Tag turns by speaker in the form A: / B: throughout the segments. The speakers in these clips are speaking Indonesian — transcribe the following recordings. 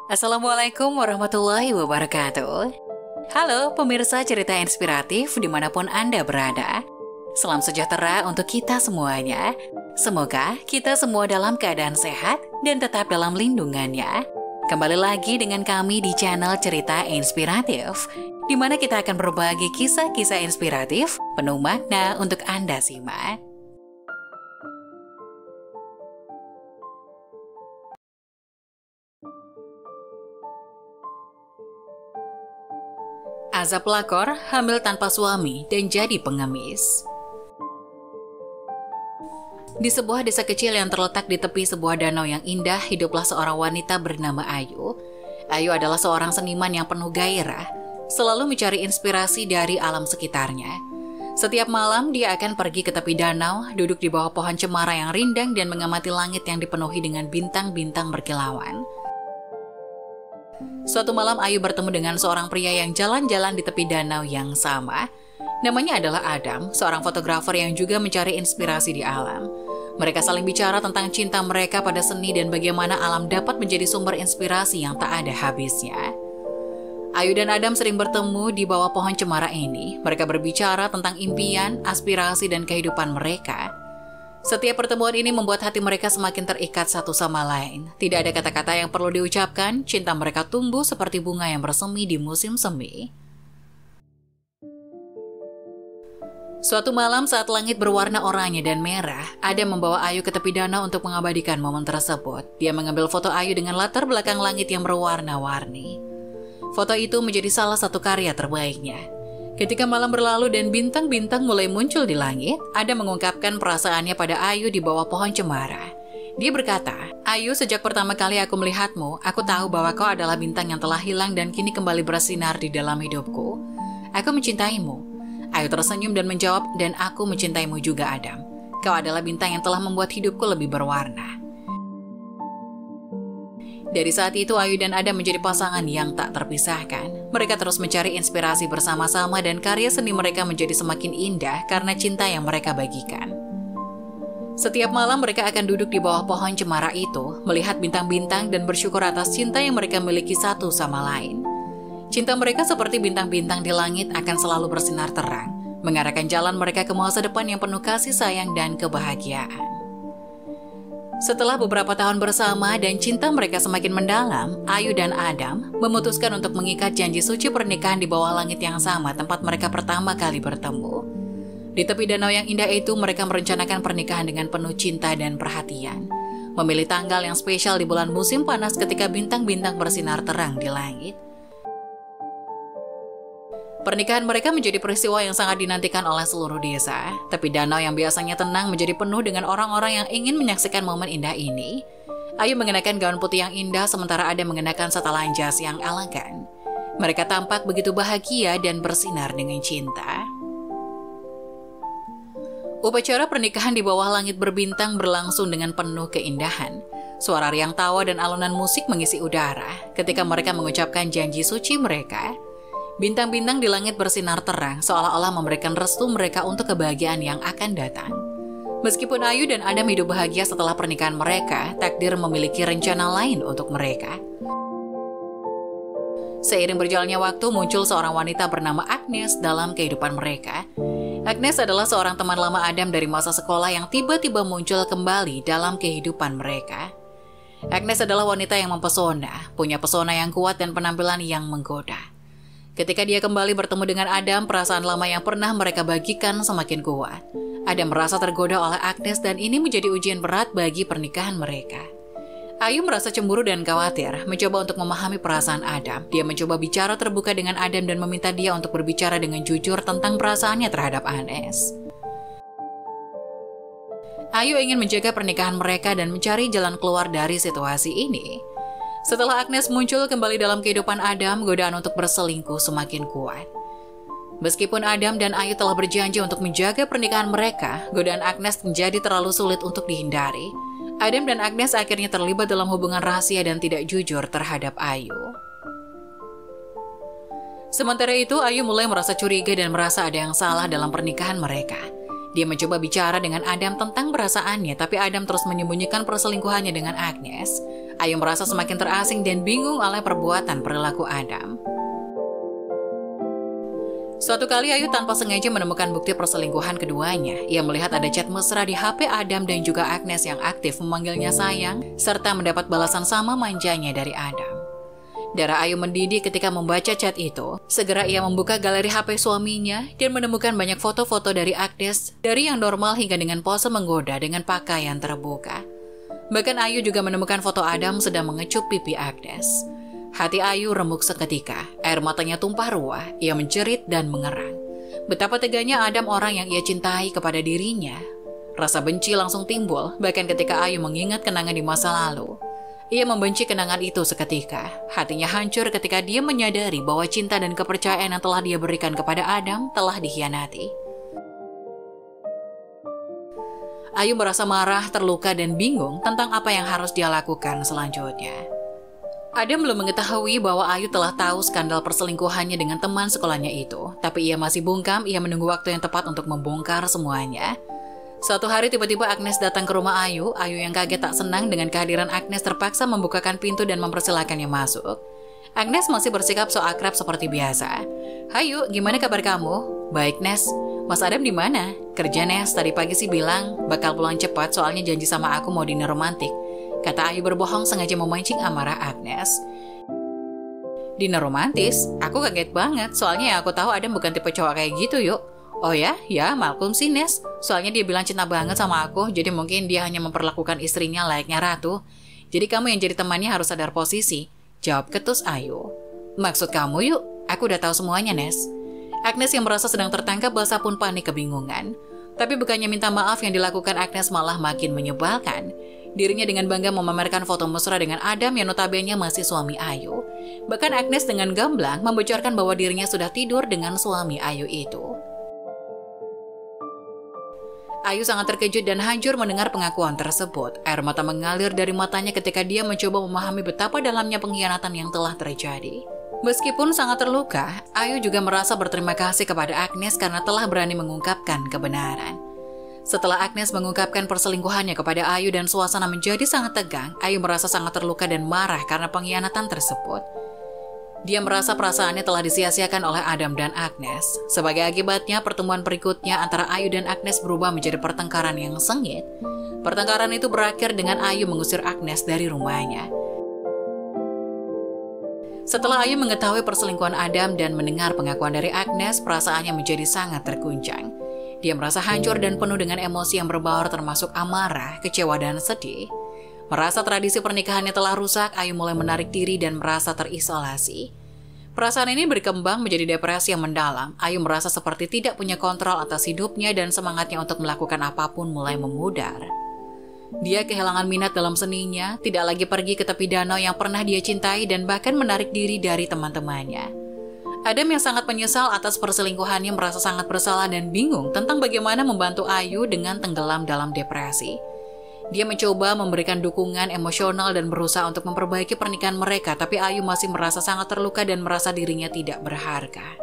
A: Assalamualaikum warahmatullahi wabarakatuh. Halo pemirsa cerita inspiratif dimanapun Anda berada. Salam sejahtera untuk kita semuanya. Semoga kita semua dalam keadaan sehat dan tetap dalam lindungannya. Kembali lagi dengan kami di channel Cerita Inspiratif, di mana kita akan berbagi kisah-kisah inspiratif penuh makna untuk Anda simak. Azab pelakor, hamil tanpa suami, dan jadi pengemis. Di sebuah desa kecil yang terletak di tepi sebuah danau yang indah, hiduplah seorang wanita bernama Ayu. Ayu adalah seorang seniman yang penuh gairah, selalu mencari inspirasi dari alam sekitarnya. Setiap malam, dia akan pergi ke tepi danau, duduk di bawah pohon cemara yang rindang dan mengamati langit yang dipenuhi dengan bintang-bintang berkilauan. Suatu malam Ayu bertemu dengan seorang pria yang jalan-jalan di tepi danau yang sama. Namanya adalah Adam, seorang fotografer yang juga mencari inspirasi di alam. Mereka saling bicara tentang cinta mereka pada seni dan bagaimana alam dapat menjadi sumber inspirasi yang tak ada habisnya. Ayu dan Adam sering bertemu di bawah pohon cemara ini. Mereka berbicara tentang impian, aspirasi, dan kehidupan mereka. Setiap pertemuan ini membuat hati mereka semakin terikat satu sama lain. Tidak ada kata-kata yang perlu diucapkan, cinta mereka tumbuh seperti bunga yang bersemi di musim semi. Suatu malam saat langit berwarna oranye dan merah, Adam membawa Ayu ke tepi danau untuk mengabadikan momen tersebut. Dia mengambil foto Ayu dengan latar belakang langit yang berwarna-warni. Foto itu menjadi salah satu karya terbaiknya. Ketika malam berlalu dan bintang-bintang mulai muncul di langit, Adam mengungkapkan perasaannya pada Ayu di bawah pohon cemara. Dia berkata, "Ayu, sejak pertama kali aku melihatmu, aku tahu bahwa kau adalah bintang yang telah hilang dan kini kembali bersinar di dalam hidupku. Aku mencintaimu." Ayu tersenyum dan menjawab, "Dan aku mencintaimu juga, Adam. Kau adalah bintang yang telah membuat hidupku lebih berwarna." Dari saat itu, Ayu dan Adam menjadi pasangan yang tak terpisahkan. Mereka terus mencari inspirasi bersama-sama dan karya seni mereka menjadi semakin indah karena cinta yang mereka bagikan. Setiap malam mereka akan duduk di bawah pohon cemara itu, melihat bintang-bintang dan bersyukur atas cinta yang mereka miliki satu sama lain. Cinta mereka seperti bintang-bintang di langit akan selalu bersinar terang, mengarahkan jalan mereka ke masa depan yang penuh kasih sayang dan kebahagiaan. Setelah beberapa tahun bersama dan cinta mereka semakin mendalam, Ayu dan Adam memutuskan untuk mengikat janji suci pernikahan di bawah langit yang sama tempat mereka pertama kali bertemu. Di tepi danau yang indah itu, mereka merencanakan pernikahan dengan penuh cinta dan perhatian. Memilih tanggal yang spesial di bulan musim panas ketika bintang-bintang bersinar terang di langit. Pernikahan mereka menjadi peristiwa yang sangat dinantikan oleh seluruh desa. Tepi danau yang biasanya tenang menjadi penuh dengan orang-orang yang ingin menyaksikan momen indah ini. Ayu mengenakan gaun putih yang indah sementara Adam mengenakan setelan jas yang elegan. Mereka tampak begitu bahagia dan bersinar dengan cinta. Upacara pernikahan di bawah langit berbintang berlangsung dengan penuh keindahan. Suara riang tawa dan alunan musik mengisi udara ketika mereka mengucapkan janji suci mereka. Bintang-bintang di langit bersinar terang seolah-olah memberikan restu mereka untuk kebahagiaan yang akan datang. Meskipun Ayu dan Adam hidup bahagia setelah pernikahan mereka, takdir memiliki rencana lain untuk mereka. Seiring berjalannya waktu, muncul seorang wanita bernama Agnes dalam kehidupan mereka. Agnes adalah seorang teman lama Adam dari masa sekolah yang tiba-tiba muncul kembali dalam kehidupan mereka. Agnes adalah wanita yang mempesona, punya pesona yang kuat dan penampilan yang menggoda. Ketika dia kembali bertemu dengan Adam, perasaan lama yang pernah mereka bagikan semakin kuat. Adam merasa tergoda oleh Agnes dan ini menjadi ujian berat bagi pernikahan mereka. Ayu merasa cemburu dan khawatir, mencoba untuk memahami perasaan Adam. Dia mencoba bicara terbuka dengan Adam dan meminta dia untuk berbicara dengan jujur tentang perasaannya terhadap Agnes. Ayu ingin menjaga pernikahan mereka dan mencari jalan keluar dari situasi ini. Setelah Agnes muncul kembali dalam kehidupan Adam, godaan untuk berselingkuh semakin kuat. Meskipun Adam dan Ayu telah berjanji untuk menjaga pernikahan mereka, godaan Agnes menjadi terlalu sulit untuk dihindari. Adam dan Agnes akhirnya terlibat dalam hubungan rahasia dan tidak jujur terhadap Ayu. Sementara itu, Ayu mulai merasa curiga dan merasa ada yang salah dalam pernikahan mereka. Dia mencoba bicara dengan Adam tentang perasaannya, tapi Adam terus menyembunyikan perselingkuhannya dengan Agnes. Ayu merasa semakin terasing dan bingung oleh perbuatan perilaku Adam. Suatu kali Ayu tanpa sengaja menemukan bukti perselingkuhan keduanya. Ia melihat ada chat mesra di HP Adam dan juga Agnes yang aktif memanggilnya sayang, serta mendapat balasan sama manjanya dari Adam. Darah Ayu mendidih ketika membaca chat itu. Segera ia membuka galeri HP suaminya dan menemukan banyak foto-foto dari Agnes, dari yang normal hingga dengan pose menggoda dengan pakaian terbuka. Bahkan Ayu juga menemukan foto Adam sedang mengecup pipi Agnes. Hati Ayu remuk seketika, air matanya tumpah ruah, ia menjerit dan mengerang. Betapa teganya Adam, orang yang ia cintai, kepada dirinya. Rasa benci langsung timbul, bahkan ketika Ayu mengingat kenangan di masa lalu. Ia membenci kenangan itu seketika. Hatinya hancur ketika dia menyadari bahwa cinta dan kepercayaan yang telah dia berikan kepada Adam telah dikhianati. Ayu merasa marah, terluka, dan bingung tentang apa yang harus dia lakukan selanjutnya. Adam belum mengetahui bahwa Ayu telah tahu skandal perselingkuhannya dengan teman sekolahnya itu, tapi ia masih bungkam. Ia menunggu waktu yang tepat untuk membongkar semuanya. Suatu hari tiba-tiba Agnes datang ke rumah Ayu. Ayu yang kaget tak senang dengan kehadiran Agnes terpaksa membukakan pintu dan mempersilakannya masuk. Agnes masih bersikap so akrab seperti biasa. "Hayu, gimana kabar kamu?" "Baik, Nes." "Mas Adam di mana?" "Kerja, Nes. Tadi pagi sih bilang bakal pulang cepat soalnya janji sama aku mau dinner romantik," kata Ayu berbohong sengaja memancing amarah Agnes. "Dinner romantis? Aku kaget banget soalnya aku tahu Adam bukan tipe cowok kayak gitu yuk." "Oh ya? Ya, maklum sih, Nes. Soalnya dia bilang cinta banget sama aku, jadi mungkin dia hanya memperlakukan istrinya layaknya ratu. Jadi kamu yang jadi temannya harus sadar posisi," jawab ketus Ayu. "Maksud kamu yuk? Aku udah tahu semuanya, Nes." Agnes yang merasa sedang tertangkap basah pun panik kebingungan. Tapi bukannya minta maaf, yang dilakukan Agnes malah makin menyebalkan. Dirinya dengan bangga memamerkan foto mesra dengan Adam yang notabene masih suami Ayu. Bahkan Agnes dengan gamblang membocorkan bahwa dirinya sudah tidur dengan suami Ayu itu. Ayu sangat terkejut dan hancur mendengar pengakuan tersebut. Air mata mengalir dari matanya ketika dia mencoba memahami betapa dalamnya pengkhianatan yang telah terjadi. Meskipun sangat terluka, Ayu juga merasa berterima kasih kepada Agnes karena telah berani mengungkapkan kebenaran. Setelah Agnes mengungkapkan perselingkuhannya kepada Ayu dan suasana menjadi sangat tegang, Ayu merasa sangat terluka dan marah karena pengkhianatan tersebut. Dia merasa perasaannya telah disia-siakan oleh Adam dan Agnes. Sebagai akibatnya, pertemuan berikutnya antara Ayu dan Agnes berubah menjadi pertengkaran yang sengit. Pertengkaran itu berakhir dengan Ayu mengusir Agnes dari rumahnya. Setelah Ayu mengetahui perselingkuhan Adam dan mendengar pengakuan dari Agnes, perasaannya menjadi sangat terguncang. Dia merasa hancur dan penuh dengan emosi yang berbaur termasuk amarah, kecewa, dan sedih. Merasa tradisi pernikahannya telah rusak, Ayu mulai menarik diri dan merasa terisolasi. Perasaan ini berkembang menjadi depresi yang mendalam. Ayu merasa seperti tidak punya kontrol atas hidupnya dan semangatnya untuk melakukan apapun mulai memudar. Dia kehilangan minat dalam seninya, tidak lagi pergi ke tepi danau yang pernah dia cintai dan bahkan menarik diri dari teman-temannya. Adam yang sangat menyesal atas perselingkuhannya merasa sangat bersalah dan bingung tentang bagaimana membantu Ayu dengan tenggelam dalam depresi. Dia mencoba memberikan dukungan emosional dan berusaha untuk memperbaiki pernikahan mereka, tapi Ayu masih merasa sangat terluka dan merasa dirinya tidak berharga.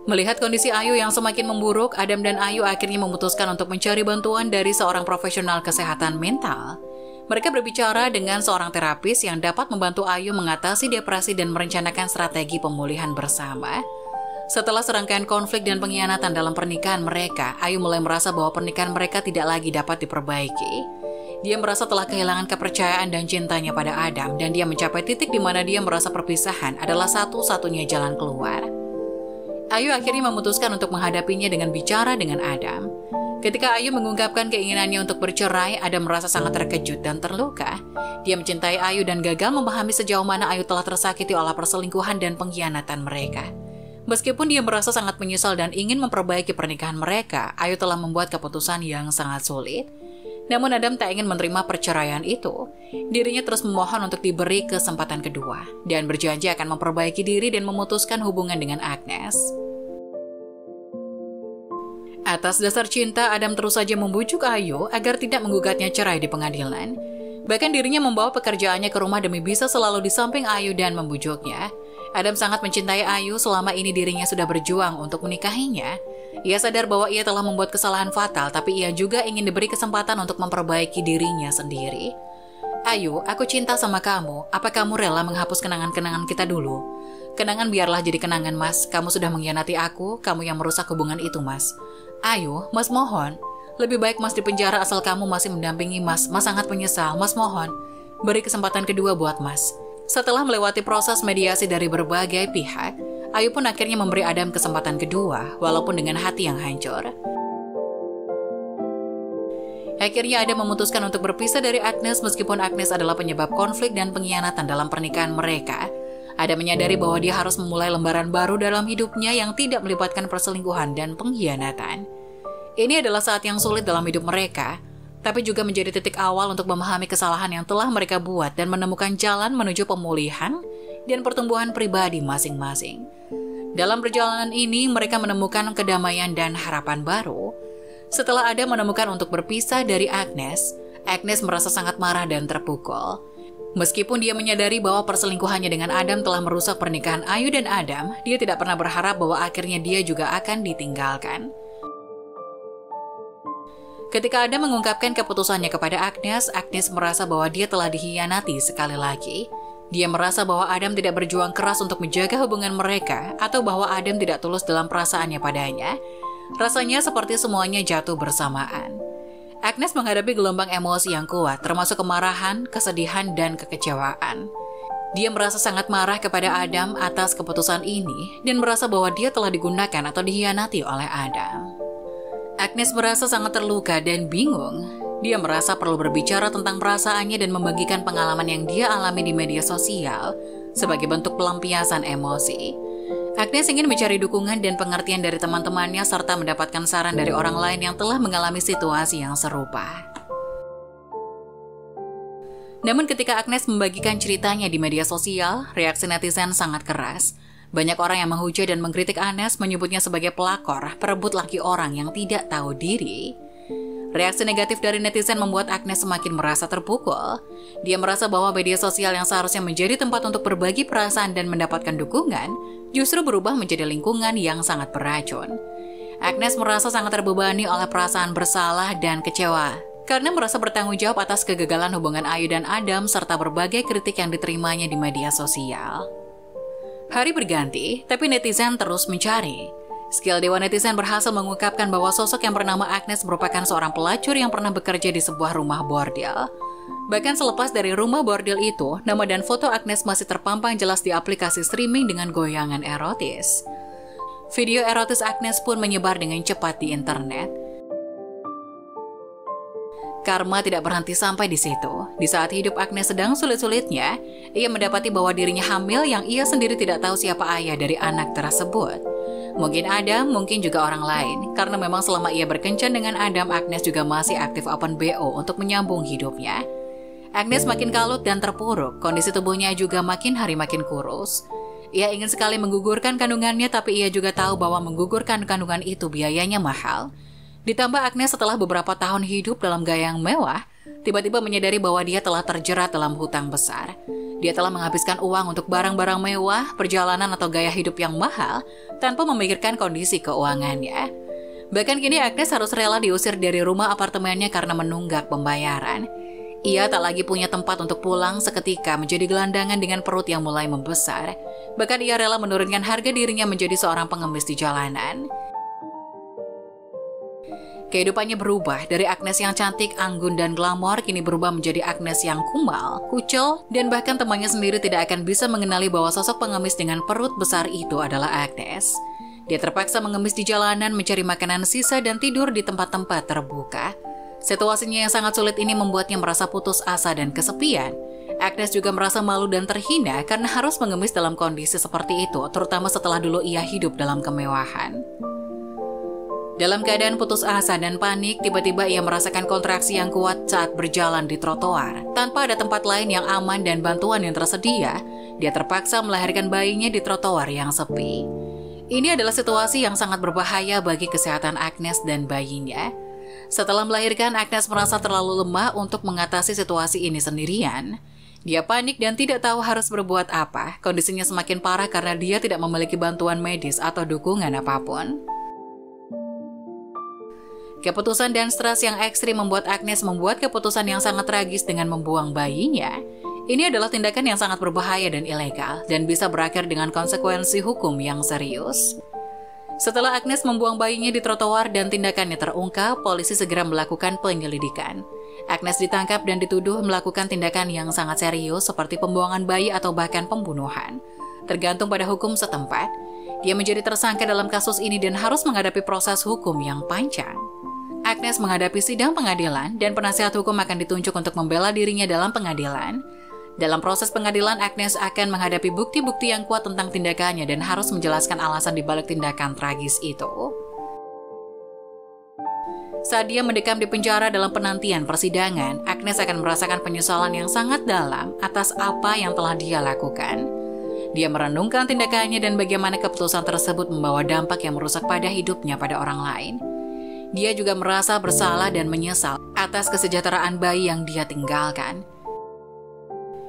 A: Melihat kondisi Ayu yang semakin memburuk, Adam dan Ayu akhirnya memutuskan untuk mencari bantuan dari seorang profesional kesehatan mental. Mereka berbicara dengan seorang terapis yang dapat membantu Ayu mengatasi depresi dan merencanakan strategi pemulihan bersama. Setelah serangkaian konflik dan pengkhianatan dalam pernikahan mereka, Ayu mulai merasa bahwa pernikahan mereka tidak lagi dapat diperbaiki. Dia merasa telah kehilangan kepercayaan dan cintanya pada Adam, dan dia mencapai titik di mana dia merasa perpisahan adalah satu-satunya jalan keluar. Ayu akhirnya memutuskan untuk menghadapinya dengan bicara dengan Adam. Ketika Ayu mengungkapkan keinginannya untuk bercerai, Adam merasa sangat terkejut dan terluka. Dia mencintai Ayu dan gagal memahami sejauh mana Ayu telah tersakiti oleh perselingkuhan dan pengkhianatan mereka. Meskipun dia merasa sangat menyesal dan ingin memperbaiki pernikahan mereka, Ayu telah membuat keputusan yang sangat sulit. Namun Adam tak ingin menerima perceraian itu. Dirinya terus memohon untuk diberi kesempatan kedua, dan berjanji akan memperbaiki diri dan memutuskan hubungan dengan Agnes. Atas dasar cinta, Adam terus saja membujuk Ayu agar tidak menggugatnya cerai di pengadilan. Bahkan dirinya membawa pekerjaannya ke rumah demi bisa selalu di samping Ayu dan membujuknya. Adam sangat mencintai Ayu, selama ini dirinya sudah berjuang untuk menikahinya. Ia sadar bahwa ia telah membuat kesalahan fatal, tapi ia juga ingin diberi kesempatan untuk memperbaiki dirinya sendiri. Ayu, aku cinta sama kamu. Apa kamu rela menghapus kenangan-kenangan kita dulu? Kenangan biarlah jadi kenangan, Mas. Kamu sudah mengkhianati aku, kamu yang merusak hubungan itu, Mas. Ayu, Mas mohon. Lebih baik Mas di penjara asal kamu masih mendampingi Mas. Mas sangat menyesal, Mas mohon. Beri kesempatan kedua buat Mas. Setelah melewati proses mediasi dari berbagai pihak, Ayu pun akhirnya memberi Adam kesempatan kedua, walaupun dengan hati yang hancur. Akhirnya Adam memutuskan untuk berpisah dari Agnes meskipun Agnes adalah penyebab konflik dan pengkhianatan dalam pernikahan mereka. Adam menyadari bahwa dia harus memulai lembaran baru dalam hidupnya yang tidak melibatkan perselingkuhan dan pengkhianatan. Ini adalah saat yang sulit dalam hidup mereka, tapi juga menjadi titik awal untuk memahami kesalahan yang telah mereka buat dan menemukan jalan menuju pemulihan dan pertumbuhan pribadi masing-masing. Dalam perjalanan ini, mereka menemukan kedamaian dan harapan baru. Setelah Adam menemukan untuk berpisah dari Agnes, Agnes merasa sangat marah dan terpukul. Meskipun dia menyadari bahwa perselingkuhannya dengan Adam telah merusak pernikahan Ayu dan Adam, dia tidak pernah berharap bahwa akhirnya dia juga akan ditinggalkan. Ketika Adam mengungkapkan keputusannya kepada Agnes, Agnes merasa bahwa dia telah dikhianati sekali lagi. Dia merasa bahwa Adam tidak berjuang keras untuk menjaga hubungan mereka atau bahwa Adam tidak tulus dalam perasaannya padanya. Rasanya seperti semuanya jatuh bersamaan. Agnes menghadapi gelombang emosi yang kuat, termasuk kemarahan, kesedihan, dan kekecewaan. Dia merasa sangat marah kepada Adam atas keputusan ini dan merasa bahwa dia telah digunakan atau dikhianati oleh Adam. Agnes merasa sangat terluka dan bingung. Dia merasa perlu berbicara tentang perasaannya dan membagikan pengalaman yang dia alami di media sosial sebagai bentuk pelampiasan emosi. Agnes ingin mencari dukungan dan pengertian dari teman-temannya serta mendapatkan saran dari orang lain yang telah mengalami situasi yang serupa. Namun ketika Agnes membagikan ceritanya di media sosial, reaksi netizen sangat keras. Banyak orang yang menghujat dan mengkritik Agnes, menyebutnya sebagai pelakor, perebut laki orang yang tidak tahu diri. Reaksi negatif dari netizen membuat Agnes semakin merasa terpukul. Dia merasa bahwa media sosial yang seharusnya menjadi tempat untuk berbagi perasaan dan mendapatkan dukungan, justru berubah menjadi lingkungan yang sangat beracun. Agnes merasa sangat terbebani oleh perasaan bersalah dan kecewa, karena merasa bertanggung jawab atas kegagalan hubungan Ayu dan Adam serta berbagai kritik yang diterimanya di media sosial. Hari berganti, tapi netizen terus mencari. Skill Dewa Netizen berhasil mengungkapkan bahwa sosok yang bernama Agnes merupakan seorang pelacur yang pernah bekerja di sebuah rumah bordel. Bahkan selepas dari rumah bordel itu, nama dan foto Agnes masih terpampang jelas di aplikasi streaming dengan goyangan erotis. Video erotis Agnes pun menyebar dengan cepat di internet. Karma tidak berhenti sampai di situ. Di saat hidup Agnes sedang sulit-sulitnya, ia mendapati bahwa dirinya hamil yang ia sendiri tidak tahu siapa ayah dari anak tersebut. Mungkin Adam, mungkin juga orang lain, karena memang selama ia berkencan dengan Adam, Agnes juga masih aktif open BO untuk menyambung hidupnya. Agnes makin kalut dan terpuruk, kondisi tubuhnya juga makin hari makin kurus. Ia ingin sekali menggugurkan kandungannya, tapi ia juga tahu bahwa menggugurkan kandungan itu biayanya mahal. Ditambah Agnes setelah beberapa tahun hidup dalam gaya yang mewah, tiba-tiba menyadari bahwa dia telah terjerat dalam hutang besar. Dia telah menghabiskan uang untuk barang-barang mewah, perjalanan atau gaya hidup yang mahal, tanpa memikirkan kondisi keuangannya. Bahkan kini Agnes harus rela diusir dari rumah apartemennya karena menunggak pembayaran. Ia tak lagi punya tempat untuk pulang seketika menjadi gelandangan dengan perut yang mulai membesar. Bahkan ia rela menurunkan harga dirinya menjadi seorang pengemis di jalanan. Kehidupannya berubah dari Agnes yang cantik, anggun, dan glamor kini berubah menjadi Agnes yang kumal, kucel, dan bahkan temannya sendiri tidak akan bisa mengenali bahwa sosok pengemis dengan perut besar itu adalah Agnes. Dia terpaksa mengemis di jalanan, mencari makanan sisa, dan tidur di tempat-tempat terbuka. Situasinya yang sangat sulit ini membuatnya merasa putus asa dan kesepian. Agnes juga merasa malu dan terhina karena harus mengemis dalam kondisi seperti itu, terutama setelah dulu ia hidup dalam kemewahan. Dalam keadaan putus asa dan panik, tiba-tiba ia merasakan kontraksi yang kuat saat berjalan di trotoar. Tanpa ada tempat lain yang aman dan bantuan yang tersedia, dia terpaksa melahirkan bayinya di trotoar yang sepi. Ini adalah situasi yang sangat berbahaya bagi kesehatan Agnes dan bayinya. Setelah melahirkan, Agnes merasa terlalu lemah untuk mengatasi situasi ini sendirian. Dia panik dan tidak tahu harus berbuat apa. Kondisinya semakin parah karena dia tidak memiliki bantuan medis atau dukungan apapun. Keputusan dan stres yang ekstrim membuat Agnes membuat keputusan yang sangat tragis dengan membuang bayinya. Ini adalah tindakan yang sangat berbahaya dan ilegal, dan bisa berakhir dengan konsekuensi hukum yang serius. Setelah Agnes membuang bayinya di trotoar dan tindakannya terungkap, polisi segera melakukan penyelidikan. Agnes ditangkap dan dituduh melakukan tindakan yang sangat serius seperti pembuangan bayi atau bahkan pembunuhan. Tergantung pada hukum setempat, dia menjadi tersangka dalam kasus ini dan harus menghadapi proses hukum yang panjang. Agnes menghadapi sidang pengadilan dan penasihat hukum akan ditunjuk untuk membela dirinya dalam pengadilan. Dalam proses pengadilan, Agnes akan menghadapi bukti-bukti yang kuat tentang tindakannya dan harus menjelaskan alasan dibalik tindakan tragis itu. Saat dia mendekam di penjara dalam penantian persidangan, Agnes akan merasakan penyesalan yang sangat dalam atas apa yang telah dia lakukan. Dia merenungkan tindakannya dan bagaimana keputusan tersebut membawa dampak yang merusak pada hidupnya pada orang lain. Dia juga merasa bersalah dan menyesal atas kesejahteraan bayi yang dia tinggalkan.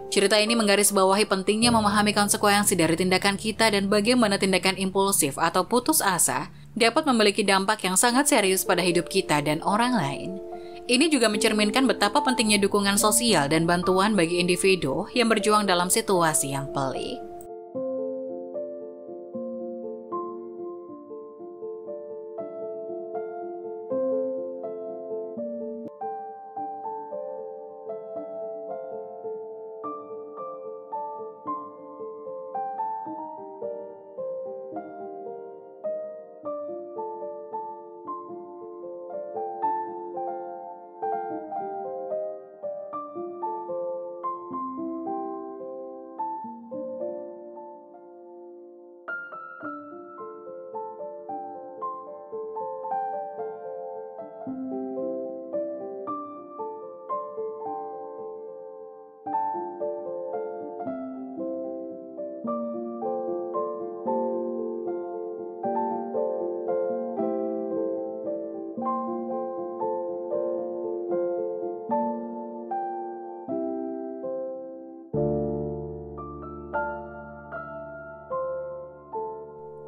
A: Cerita ini menggarisbawahi pentingnya memahami konsekuensi dari tindakan kita dan bagaimana tindakan impulsif atau putus asa dapat memiliki dampak yang sangat serius pada hidup kita dan orang lain. Ini juga mencerminkan betapa pentingnya dukungan sosial dan bantuan bagi individu yang berjuang dalam situasi yang pelik.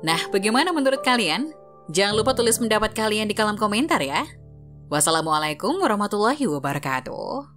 A: Nah, bagaimana menurut kalian? Jangan lupa tulis pendapat kalian di kolom komentar ya. Wassalamualaikum warahmatullahi wabarakatuh.